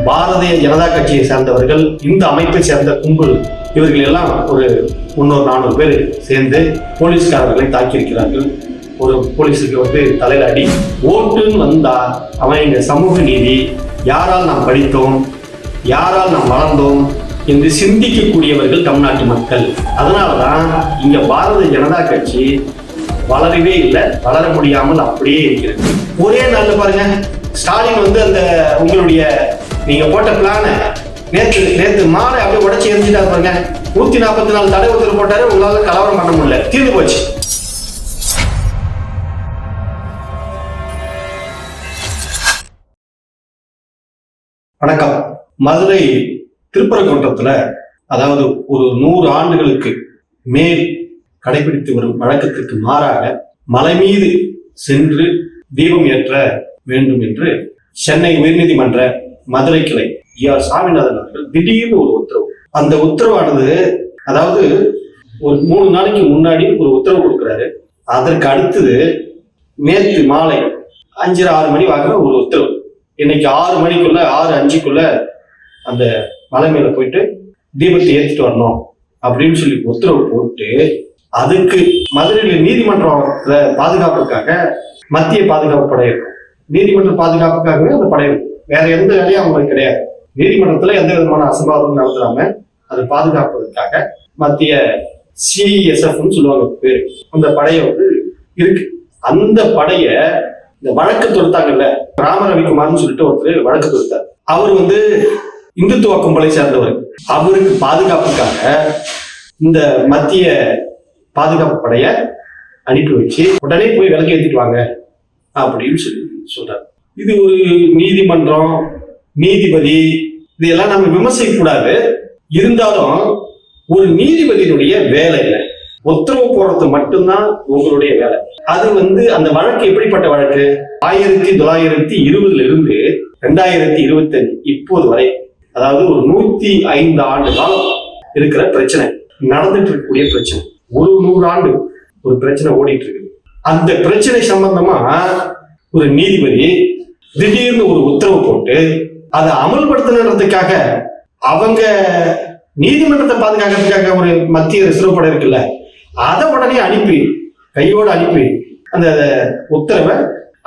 பாரதிய ஜனதா கட்சியை சேர்ந்தவர்கள், இந்த அமைப்பை சேர்ந்த கும்பல், இவர்கள் எல்லாம் ஒரு 300-400 பேர் சேர்ந்து போலீஸ்காரர்களை தாக்கியிருக்கிறார்கள். ஒரு போலீஸுக்கு தலையில அடி. ஓட்டுன்னு வந்தா அவன் இங்க சமூக நீதி, யாரால் நாம் படித்தோம், யாரால் நாம் வளர்ந்தோம் என்று சிந்திக்கக்கூடியவர்கள் தமிழ்நாட்டு மக்கள். அதனாலதான் இங்க பாரதிய ஜனதா கட்சி வளரவே இல்லை, வளர முடியாமல் அப்படியே இருக்கிறது. ஒரே நாள்ல பாருங்க, ஸ்டாலின் அந்த உங்களுடைய நீங்க போட்ட பிளான நேத்து மாலை அப்படியே உடச்சி எரிஞ்சுட்டா பாருங்க. 144 தடை உத்தரவு போட்டாரு, உங்களால கலவரம் பண்ண முடியல, தீர்ந்து போச்சு. வணக்கம். மதுரை திருப்பரங்குன்றத்துல அதாவது ஒரு 100 ஆண்டுகளுக்கு மேல் கடைபிடித்து வரும் வழக்கத்திற்கு மாறாக மலை மீது சென்று தீபம் ஏற்ற வேண்டும் என்று சென்னை உயர்நீதிமன்ற மதுரை கிளை ஆர் சாமிநாதன் அவர்கள் திடீர்னு ஒரு உத்தரவு. அந்த உத்தரவானது அதாவது ஒரு 3 நாளைக்கு முன்னாடி ஒரு உத்தரவு கொடுக்குறாரு. அதற்கு அடுத்தது நேற்று மாலை 5:30-6 மணி வாக்குற ஒரு உத்தரவு. இன்னைக்கு 6 மணிக்குள்ள 6:05 அந்த மலை மேல போயிட்டு தீபத்தை ஏற்றிட்டு வரணும் அப்படின்னு சொல்லி உத்தரவு போட்டு, அதுக்கு மதுரையில் நீதிமன்றத்துல பாதுகாப்புக்காக மத்திய பாதுகாப்பு படை இருக்கும். நீதிமன்ற பாதுகாப்புக்காகவே அந்த படை இருக்கும். வேற எந்த வேலையும் அவங்களுக்கு கிடையாது. நீதிமன்றத்துல எந்த விதமான அசம்பாவிதம் நடத்துறாம அதை பாதுகாப்பதற்காக மத்திய சிஎஸ்எஃப்னு சொல்லுவாங்க பேரு, அந்த படையை இருக்கு. அந்த படைய இந்த வழக்கு தொடுத்தாங்கல்ல, ராம ரவிக்குமார்னு சொல்லிட்டு ஒருத்தர் வழக்கு தொடுத்தார். அவர் இந்துத்துவ கும்பலை சேர்ந்தவர். அவருக்கு பாதுகாப்புக்காக இந்த மத்திய பாதுகாப்பு படைய அனுப்பி வச்சு உடனே போய் விளக்கு ஏற்றிட்டு வாங்க அப்படின்னு சொல்றாரு. இது ஒரு நீதிமன்றம், நீதிபதி, இதெல்லாம் நம்ம விமர்சிக்க கூடாது. இருந்தாலும் ஒரு நீதிபதியினுடைய வேலை இல்லை, உத்தரவு போடுறது மட்டும்தான் உங்களுடைய வேலை. அது அந்த வழக்கு எப்படிப்பட்ட வழக்கு? 1920 இருந்து 2025 இப்போது வரை, அதாவது ஒரு 105 ஆண்டு காலம் இருக்கிற பிரச்சனை, நடந்துட்டு இருக்கக்கூடிய பிரச்சனை. ஒரு 100 ஆண்டு ஒரு பிரச்சனை ஓடிட்டு இருக்கு. அந்த பிரச்சனை சம்பந்தமா ஒரு நீதிபதி திடீர்னு ஒரு உத்தரவு போட்டு அதை அமல்படுத்தணுன்றதுக்காக அவங்க நீதிமன்றத்தை பாதுகாக்கிறதுக்காக ஒரு மத்திய ரிசர்வ் படை இருக்குல்ல, அதை உடனே அனுப்பி கையோடு அனுப்பி அந்த உத்தரவை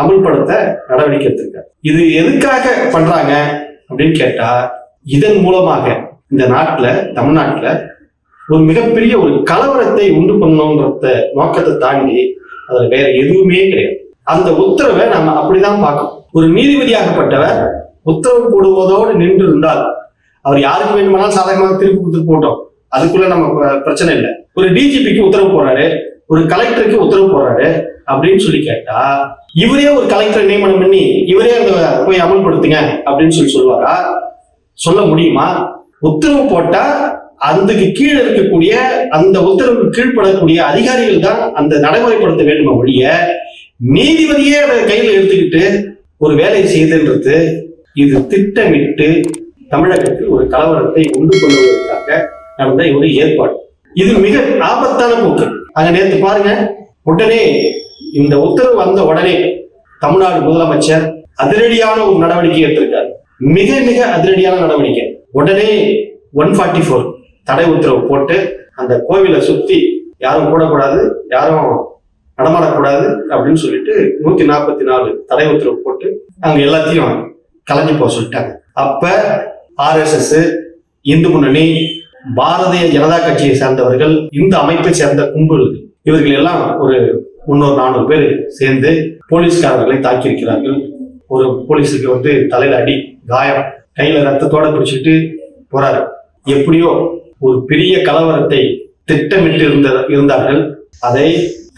அமல்படுத்த நடவடிக்கை எடுத்திருக்காங்க. இது எதுக்காக பண்றாங்க அப்படின்னு கேட்டா, இதன் மூலமாக இந்த நாட்டுல, தமிழ்நாட்டுல ஒரு மிகப்பெரிய ஒரு கலவரத்தை உண்டு பண்ணணும்ன்ற நோக்கத்தை தாண்டி அதுல வேற எதுவுமே கிடையாது. அந்த உத்தரவை நம்ம அப்படிதான் பார்க்கணும். ஒரு நீதிபதியாகப்பட்டவர் உத்தரவு போடுவதோடு நின்று இருந்தால் அவர் யாருக்கு வேண்டுமானாலும் சாதகமாக திருப்பி கொடுத்துட்டு போட்டோம், அதுக்குள்ள நம்ம பிரச்சனை இல்லை. ஒரு டிஜிபிக்கு உத்தரவு போடுறாரு, ஒரு கலெக்டருக்கு உத்தரவு போடுறாரு அப்படின்னு சொல்லி கேட்டா, இவரே ஒரு கலெக்டரை நியமனம் பண்ணி இவரே போய் அமல்படுத்துங்க அப்படின்னு சொல்லுவாரா? சொல்ல முடியுமா? உத்தரவு போட்டா அதுக்கு கீழே இருக்கக்கூடிய, அந்த உத்தரவுக்கு கீழ்படக்கூடிய அதிகாரிகள் தான் அந்த நடைமுறைப்படுத்த வேண்டுமா ஒழிய நீதிபதியே அதை கையில் எடுத்துக்கிட்டு ஒரு வேலையை செய்துன்றது இது திட்டமிட்டு தமிழகத்தில் ஒரு கலவரத்தை உண்டு கொள்வதற்காக நடந்த ஒரு ஏற்பாடு. இது மிக ஆபத்தான போக்கு. அங்க நேற்று பாருங்க, உடனே இந்த உத்தரவு வந்த உடனே தமிழ்நாடு முதலமைச்சர் அதிரடியான ஒரு நடவடிக்கை எடுத்திருக்காரு. மிக மிக அதிரடியான நடவடிக்கை. உடனே 144 தடை உத்தரவு போட்டு அந்த கோவிலை சுத்தி யாரும் கூடக்கூடாது, யாரும் நடமாடக்கூடாது அப்படின்னு சொல்லிட்டு 144 தடை உத்தரவு போட்டு அங்க எல்லாத்தையும் கலைஞ்சு போக சொல்லிட்டாங்க. அப்ப RSS, இந்து முன்னணி, பாரதிய ஜனதா கட்சியை சேர்ந்தவர்கள், இந்த அமைப்பை சேர்ந்த கும்பல், இவர்கள் எல்லாம் ஒரு 300-400 பேர் சேர்ந்து போலீஸ்காரர்களை தாக்கியிருக்கிறார்கள். ஒரு போலீஸுக்கு தலையில அடி, காயம், கையில ரத்தத்தோட பிடிச்சிட்டு போறாரு. எப்படியோ ஒரு பெரிய கலவரத்தை திட்டமிட்டு இருந்தார்கள். அதை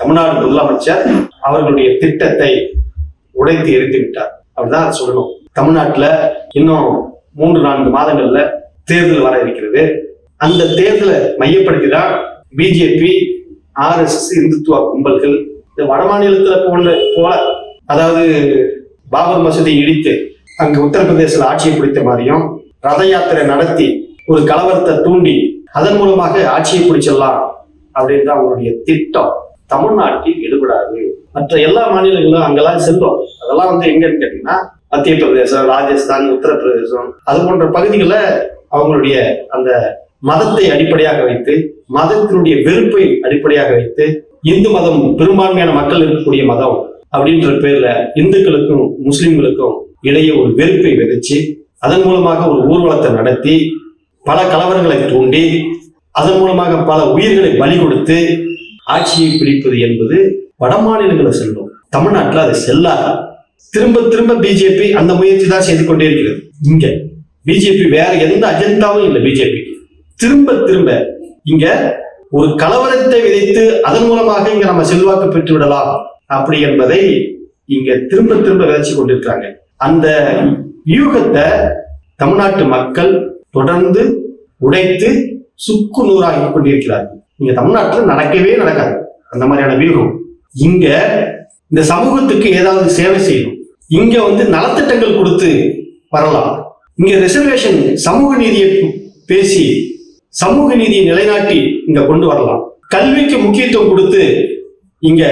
தமிழ்நாடு முதலமைச்சர் அவர்களுடைய திட்டத்தை உடைத்து எரித்து விட்டார். அப்படிதான் சொல்லணும். தமிழ்நாட்டுல இன்னும் 3-4 மாதங்கள்ல தேர்தல் வர இருக்கிறது. அந்த தேர்தலை மையப்படுத்திதான் பிஜேபி, RSS, இந்துத்துவ கும்பல்கள் இந்த வட மாநிலத்துல போல, அதாவது பாபர் மசூதியை இடித்து அங்கு உத்தரப்பிரதேசல ஆட்சியை பிடித்த மாதிரியும் ரத யாத்திரை நடத்தி ஒரு கலவரத்தை தூண்டி அதன் மூலமாக ஆட்சியை பிடிச்சிடலாம் அப்படின்னு தான் அவங்களுடைய திட்டம். தமிழ்நாட்டில் எடுபடாது. மற்ற எல்லா மாநிலங்களும் அங்கெல்லாம் செல்லும். அதெல்லாம் எங்கன்னு கேட்டீங்கன்னா மத்திய பிரதேசம், ராஜஸ்தான், உத்தரப்பிரதேசம் அது போன்ற பகுதிகளில் அவங்களுடைய அந்த மதத்தை அடிப்படையாக வைத்து, மதத்தினுடைய வெறுப்பை அடிப்படையாக வைத்து, இந்து மதம் பெரும்பான்மையான மக்கள் இருக்கக்கூடிய மதம் அப்படின்ற பேர்ல இந்துக்களுக்கும் முஸ்லிம்களுக்கும் இடையே ஒரு வெறுப்பை விதைச்சு, அதன் மூலமாக ஒரு ஊர்வலத்தை நடத்தி, பல கலவரங்களை தூண்டி, அதன் மூலமாக பல உயிர்களை பலி கொடுத்து ஆட்சியை பிடிப்பது என்பது வட மாநிலங்களை செல்லும். தமிழ்நாட்டில் அது செல்லாது. திரும்ப திரும்ப பிஜேபி அந்த முயற்சி தான் செய்து கொண்டே இருக்கிறது. இங்க பிஜேபி வேற எந்த அஜெண்டாவும் இல்லை. பிஜேபி திரும்ப திரும்ப இங்க ஒரு கலவரத்தை விதைத்து அதன் மூலமாக இங்க நம்ம செல்வாக்கு பெற்று விடலாம் அப்படி என்பதை இங்க திரும்ப திரும்ப விதைச்சு கொண்டிருக்காங்க. அந்த யூகத்தை தமிழ்நாட்டு மக்கள் தொடர்ந்து உடைத்து சுக்கு நூறாகி கொண்டிருக்கிறார்கள். இங்க தமிழ்நாட்டில் நடக்கவே நடக்காது அந்த மாதிரியான வியூகம். இங்க இந்த சமூகத்துக்கு ஏதாவது சேவை செய்யணும். இங்க நலத்திட்டங்கள் கொடுத்து வரலாம். இங்க ரிசர்வேஷன், சமூக நீதியை பேசி சமூக நீதியை நிலைநாட்டி இங்க கொண்டு வரலாம். கல்விக்கு முக்கியத்துவம் கொடுத்து இங்க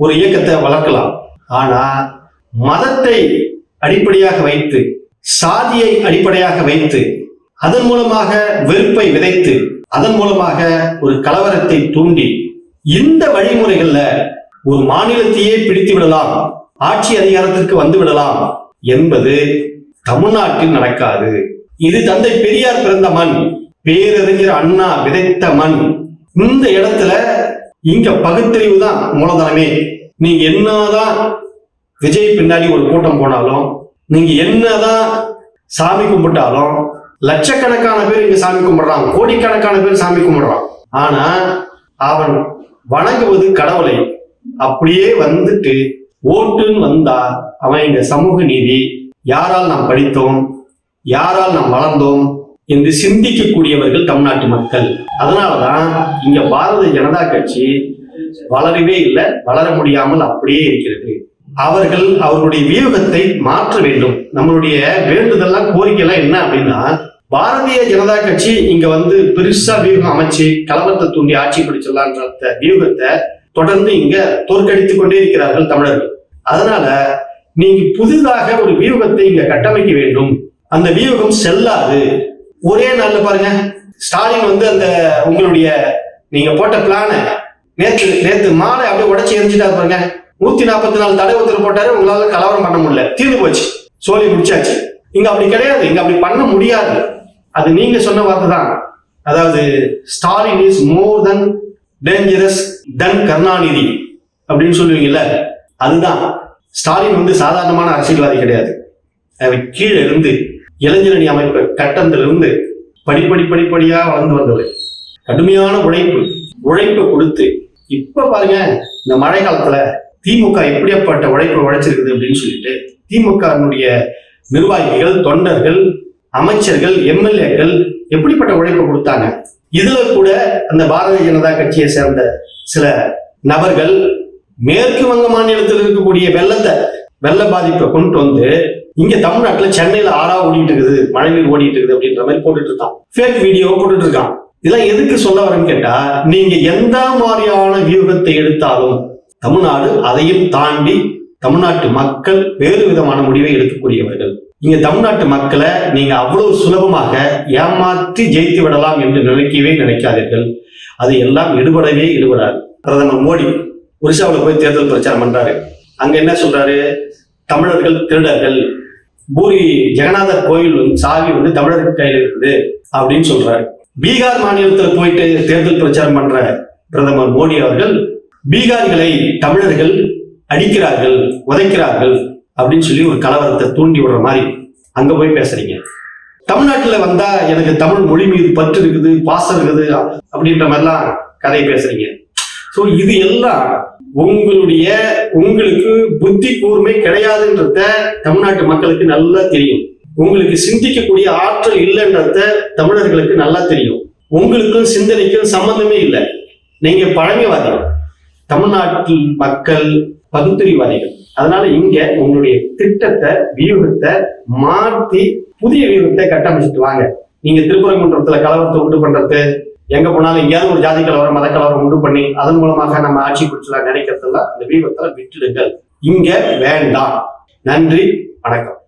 ஒரு இயக்கத்தை வளர்க்கலாம். ஆனா மதத்தை அடிப்படையாக வைத்து, சாதியை அடிப்படையாக வைத்து, அதன் மூலமாக வெறுப்பை விதைத்து, அதன் மூலமாக ஒரு கலவரத்தை தூண்டி, இந்த வழிமுறைகள்ல ஒரு மாநிலத்தையே பிடித்து விடலாம், ஆட்சி அதிகாரத்திற்கு வந்து விடலாம் என்பது தமிழ்நாட்டில் நடக்காது. இது தந்தை பெரியார் பிறந்த மண், பேரறிஞர் அண்ணா விதைத்த மண். இந்த இடத்துல இங்க பகுத்தறிவு தான் மூலதனமே. நீங்க என்னதான் விஜய் பின்னாடி ஒரு கூட்டம் போனாலும், நீங்க என்னதான் சாமி கும்பிட்டாலும், லட்சக்கணக்கான பேர் இங்க சாமி கும்பிடுறான், கோடிக்கணக்கான பேர் சாமி கும்பிடுறான். ஆனா அவன் வணங்குவது கடவுளை. அப்படியே வந்துட்டு ஓட்டுன்னு வந்தா அவன் இங்க சமூக நீதி, யாரால் நாம் படித்தோம், யாரால் நாம் வளர்ந்தோம் என்று சிந்திக்கக்கூடியவர்கள் தமிழ்நாட்டு மக்கள். அதனாலதான் இங்க பாரதிய ஜனதா கட்சி வளரவே இல்லை, வளர முடியாமல் அப்படியே இருக்கிறது. அவர்கள் அவர்களுடைய வியூகத்தை மாற்ற வேண்டும். நம்மளுடைய வேண்டுதெல்லாம் கோரிக்கைலாம் என்ன அப்படின்னா, பாரதிய ஜனதா கட்சி இங்க பெருசா வியூகம் அமைச்சு கலவரத்தை தூண்டி ஆட்சி பிடிச்சிடலான்ற வியூகத்தை தொடர்ந்து இங்க தோற்கடித்துக் கொண்டே இருக்கிறார்கள் தமிழர்கள். அதனால நீங்க புதிதாக ஒரு வியூகத்தை இங்க கட்டமைக்க வேண்டும். அந்த வியூகம் செல்லாது. ஒரே நாள்ல பாருங்க, ஸ்டாலின் அந்த உங்களுடைய நீங்க போட்ட பிளான நேத்து மாலை அப்படியே உடைச்சு எரிஞ்சிட்டாரு பாருங்க. 144 தடை உத்தரவு போட்டாரு, உங்களால கலவரம் பண்ண முடியல, தீர்ந்து போச்சு, சோழி முடிச்சாச்சு. இங்க அப்படி கிடையாது, இங்க அப்படி பண்ண முடியாது. அது நீங்க சொன்ன வார்த்தை தான். அதாவது Stalin is more than dangerous than Karunanidhi அப்படின்னு சொல்லுவீங்கல்ல, அதுதான். ஸ்டாலின் சாதாரணமான அரசியல்வாதி கிடையாது. அவர் கீழே இருந்து இளைஞரணி அமைப்பு கட்டத்திலிருந்து படிப்படியா வளர்ந்து வந்தவர். கடுமையான உழைப்பை கொடுத்து இப்ப பாருங்க, இந்த மழை காலத்துல திமுக எப்படியாப்பட்ட உழைப்பை உழைச்சிருக்குது அப்படின்னு சொல்லிட்டு திமுகனுடைய நிர்வாகிகள், தொண்டர்கள், அமைச்சர்கள், எம்எல்ஏக்கள் எப்படிப்பட்ட உழைப்பை கொடுத்தாங்க. இதுல கூட அந்த பாரதிய ஜனதா கட்சியை சேர்ந்த சில நபர்கள் மேற்கு வங்க மாநிலத்தில் இருக்கக்கூடிய வெள்ள பாதிப்பை கொண்டு இங்க தமிழ்நாட்டுல சென்னையில ஆறா ஓடிட்டு இருக்குது, மழைநீர் ஓடிட்டு இருக்குது அப்படின்ற மாதிரி போட்டுட்டு இருக்கான். ஃபேக் வீடியோ போட்டுட்டு இருக்கான். இதெல்லாம் எதுக்கு சொல்ல வரேன்னு கேட்டா, நீங்க எந்த மாதிரியான வியூகத்தை எடுத்தாலும் தமிழ்நாடு அதையும் தாண்டி தமிழ்நாட்டு மக்கள் வேறு விதமான முடிவை எடுக்கக்கூடியவர்கள். இங்க தமிழ்நாட்டு மக்களை நீங்க அவ்வளவு சுலபமாக ஏமாற்றி ஜெயித்து விடலாம் என்று நினைக்காதீர்கள். அது எல்லாம் ஈடுபடாது. பிரதமர் மோடி ஒரிசாவில் போய் தேர்தல் பிரச்சாரம் பண்றாரு. அங்க என்ன சொல்றாரு? தமிழர்கள் திருடர்கள், பூரி ஜெகநாதர் கோயில் சாவி தமிழர்கள் கையில் இருக்குது அப்படின்னு சொல்றாரு. பீகார் மாநிலத்தில் போயிட்டு தேர்தல் பிரச்சாரம் பண்ற பிரதமர் மோடி அவர்கள் பீகாரிகளை தமிழர்கள் அடிக்கிறார்கள், உதைக்கிறார்கள் அப்படின்னு சொல்லி ஒரு கலவரத்தை தூண்டி விடுற மாதிரி அங்க போய் பேசுறீங்க. தமிழ்நாட்டுல வந்தா எனக்கு தமிழ் மொழி மீது பற்று இருக்குது, பாசம் இருக்குது அப்படின்ற மாதிரிலாம் கதை பேசுறீங்க. சோ இது எல்லாம் உங்களுக்கு புத்தி கூர்மை கிடையாதுன்றத தமிழ்நாட்டு மக்களுக்கு நல்லா தெரியும். உங்களுக்கு சிந்திக்கக்கூடிய ஆற்றல் இல்லைன்றத தமிழர்களுக்கு நல்லா தெரியும். உங்களுக்கும் சிந்தனைக்கும் சம்பந்தமே இல்லை. நீங்க பழமைவாதிகள், தமிழ்நாட்டில் மக்கள் பகுத்தறிவாதிகள். அதனால இங்க உங்களுடைய திட்டத்தை, வியூகத்தை மாற்றி புதிய வியூகத்தை கட்டமைச்சிட்டு வாங்க. நீங்க திருப்பரங்குன்றத்துல கலவரத்தை உண்டு பண்றது, எங்க போனாலும் எங்கேயாவது ஒரு ஜாதி கலவரம், மத கலவரம் உண்டு பண்ணி அதன் மூலமாக நம்ம ஆட்சி குறிச்சலாம் நினைக்கிறதுல இந்த வியூகத்தை விட்டுடுங்கள். இங்க வேண்டாம். நன்றி, வணக்கம்.